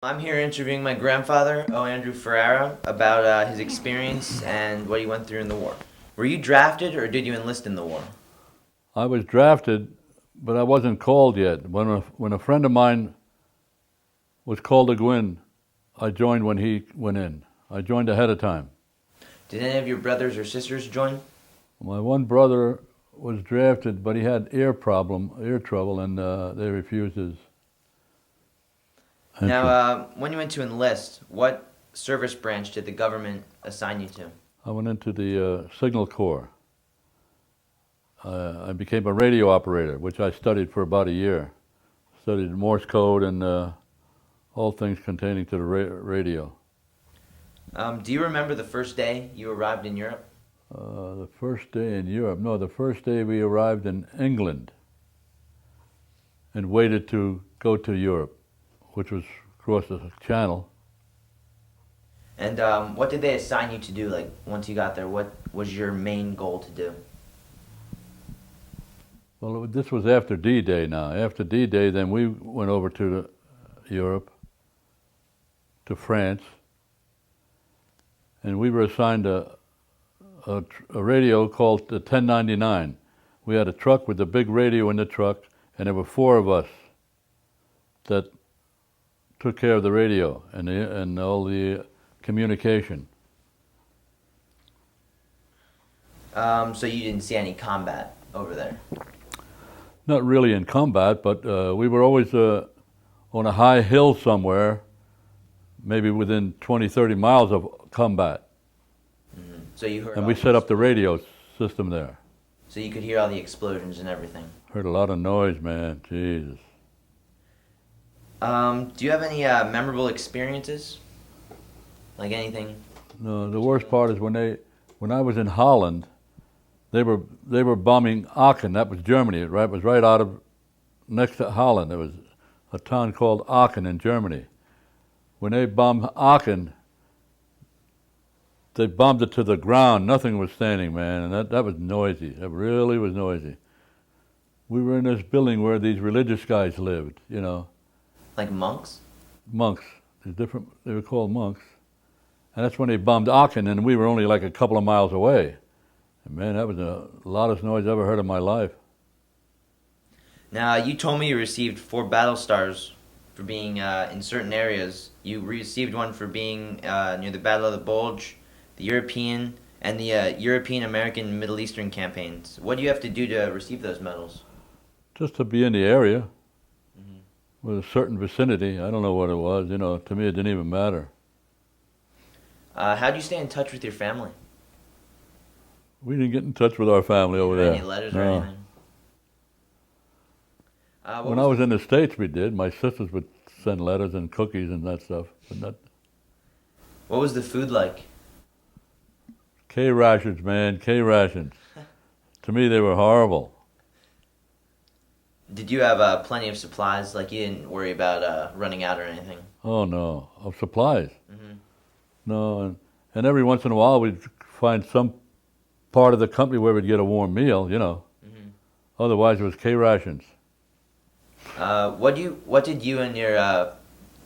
I'm here interviewing my grandfather, Andrew Ferrara, about his experience and what he went through in the war. Were you drafted or did you enlist in the war? I was drafted, but I wasn't called yet. When a friend of mine was called to go in, I joined when he went in. I joined ahead of time. Did any of your brothers or sisters join? My one brother was drafted, but he had ear trouble, and they refused his Now, entry. when you went to enlist, what service branch did the government assign you to? I went into the Signal Corps. I became a radio operator, which I studied for about a year. Studied Morse code and all things containing to the radio. Do you remember the first day you arrived in Europe? The first day in Europe. No, the first day we arrived in England and waited to go to Europe, which was across the channel. And what did they assign you to do, like, once you got there? What was your main goal to do? Well, this was after D-Day now. After D-Day, then we went over to Europe, to France, and we were assigned a radio called the 1099. We had a truck with a big radio in the truck, and there were four of us that took care of the radio and all the communication. So you didn't see any combat over there? Not really in combat, but we were always on a high hill somewhere, maybe within 20, 30 miles of combat. Mm-hmm. So you heard And all we the set up the explosions. radio system there. So you could hear all the explosions and everything. Heard a lot of noise, man. Jesus. Do you have any memorable experiences? Like anything? No, the worst part is when I was in Holland, they were bombing Aachen. That was Germany. Right, it was right out of next to Holland. There was a town called Aachen in Germany. When they bombed Aachen, they bombed it to the ground. Nothing was standing, man, and that was noisy. That really was noisy. We were in this building where these religious guys lived, Like monks? monks. They were called monks. And that's when they bombed Aachen, and we were only like a couple of miles away. And man, that was the loudest noise I ever heard in my life. Now, you told me you received 4 battle stars for being in certain areas. You received one for being near the Battle of the Bulge, the European, and the European, American, Middle Eastern campaigns. What do you have to do to receive those medals? Just to be in the area Mm-hmm. with a certain vicinity. I don't know what it was. To me it didn't even matter. How do you stay in touch with your family? We didn't get in touch with our family over there. Any letters or No. anything? When I was in the States, we did. My sisters would send letters and cookies and that stuff. But not What was the food like? K rations, man. K rations. To me, they were horrible. Did you have plenty of supplies? Like, you didn't worry about running out or anything? Oh no, of supplies. Mm-hmm. No, and every once in a while we'd find some part of the company where we'd get a warm meal. Mm-hmm. Otherwise, it was K rations. What did you and your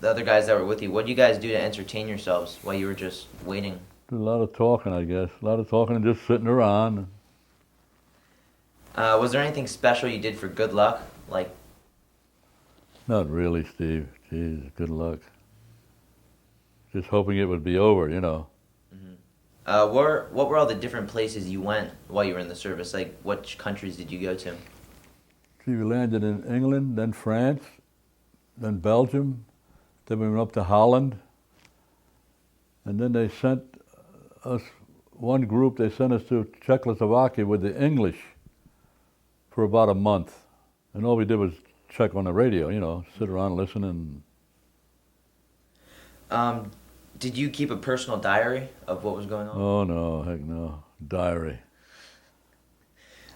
the other guys that were with you? What did you guys do to entertain yourselves while you were just waiting? Did a lot of talking, I guess. A lot of talking and just sitting around. Was there anything special you did for good luck? Like, Not really, Steve. Jeez, good luck. Just hoping it would be over. what were all the different places you went while you were in the service? Like, which countries did you go to? See, we landed in England, then France, then Belgium, then we went up to Holland, and then they sent us, one group, they sent us to Czechoslovakia with the English for about a month. And all we did was check on the radio, sit around listening. Did you keep a personal diary of what was going on? Oh no, heck no. Diary.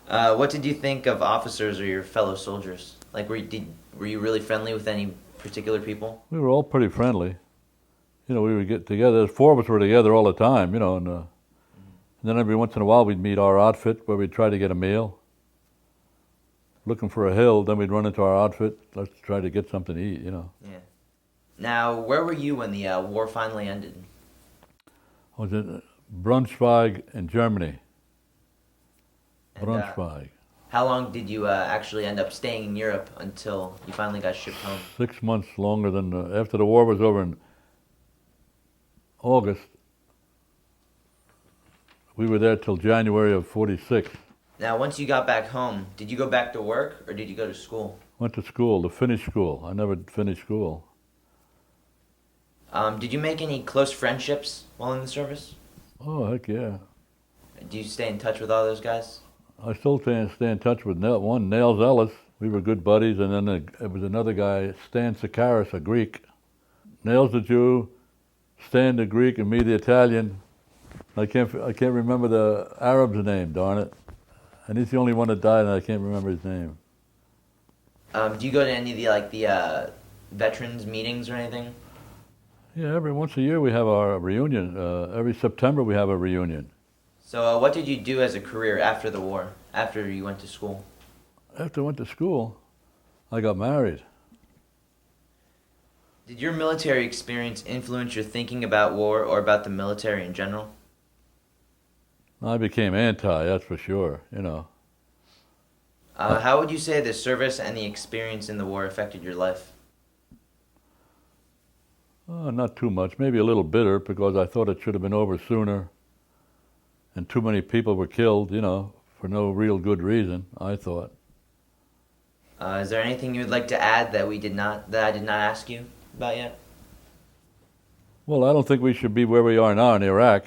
What did you think of officers or your fellow soldiers? Like, were you really friendly with any particular people? We were all pretty friendly. We would get together. 4 of us were together all the time, and then every once in a while we'd meet our outfit where we'd try to get a meal. Looking for a hill, then we'd run into our outfit. Let's try to get something to eat. Yeah. Now, where were you when the war finally ended? I was in Braunschweig in Germany. And Braunschweig. how long did you actually end up staying in Europe until you finally got shipped home? 6 months longer than after the war was over in August. We were there till January of '46. Now, once you got back home, did you go back to work or did you go to school? Went to school, to finish school. I never finished school. Did you make any close friendships while in the service? Oh, heck yeah. Do you stay in touch with all those guys? I still stay in touch with one, Nails Ellis. We were good buddies, and then there was another guy, Stan Sakaris, a Greek. Nails the Jew, Stan the Greek, and me the Italian. I can't remember the Arab's name, darn it. And he's the only one that died, and I can't remember his name. Do you go to any of the veterans meetings or anything? Yeah, every once a year we have our reunion. Every September we have a reunion. So, what did you do as a career after the war, after you went to school? After I went to school, I got married. Did your military experience influence your thinking about war or about the military in general? I became anti, that's for sure, you know. How would you say the service and the experience in the war affected your life? Not too much, maybe a little bitter because I thought it should have been over sooner. And too many people were killed, you know, for no real good reason, I thought. Is there anything you would like to add that I did not ask you about yet? Well, I don't think we should be where we are now in Iraq.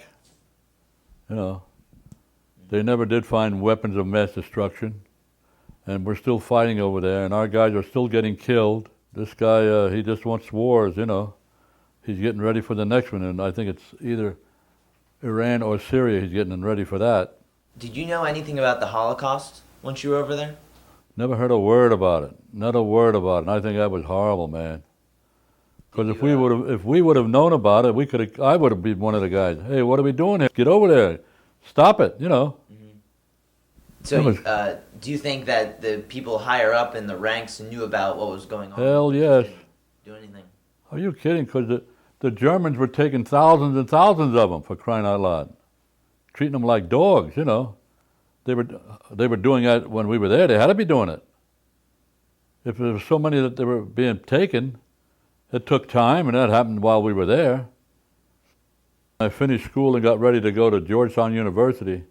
You know, they never did find weapons of mass destruction. And we're still fighting over there, and our guys are still getting killed. This guy, he just wants wars, you know. He's getting ready for the next one, and I think it's either Iran or Syria he's getting ready for that. Did you know anything about the Holocaust once you were over there? Never heard a word about it. Not a word about it. And I think that was horrible, man. Because if we would have known about it, I would have been one of the guys. Hey, what are we doing here? Get over there. Stop it, you know. So, do you think that the people higher up in the ranks knew about what was going on? Hell yes. Do anything? Are you kidding? Because the Germans were taking thousands and thousands of them, for crying out loud. Treating them like dogs, you know. They were doing that when we were there. They had to be doing it. If there were so many that they were being taken, it took time, and that happened while we were there. I finished school and got ready to go to Georgetown University.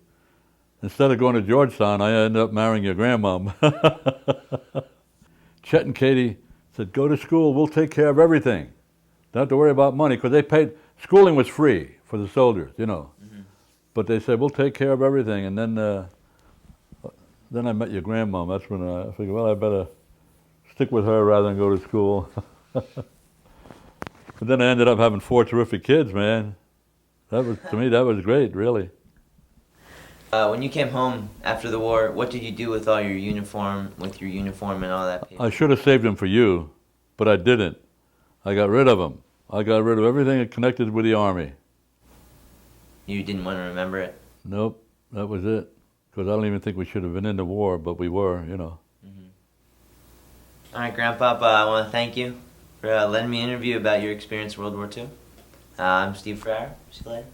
Instead of going to Georgetown, I ended up marrying your grandmom. Chet and Katie said, go to school, we'll take care of everything. Don't have to worry about money, because they paid, schooling was free for the soldiers, you know. But they said, we'll take care of everything. And then I met your grandmom. That's when I figured, well, I better stick with her rather than go to school. But then I ended up having 4 terrific kids, man. To me, that was great, really. When you came home after the war, what did you do with all your uniform, and all that paper? I should have saved them for you, but I didn't. I got rid of them. I got rid of everything connected with the Army. You didn't want to remember it? Nope, that was it. Because I don't even think we should have been in the war, but we were, you know. All right, GrandPop, I want to thank you for letting me interview about your experience in World War II. I'm Steve Farrar. See you later.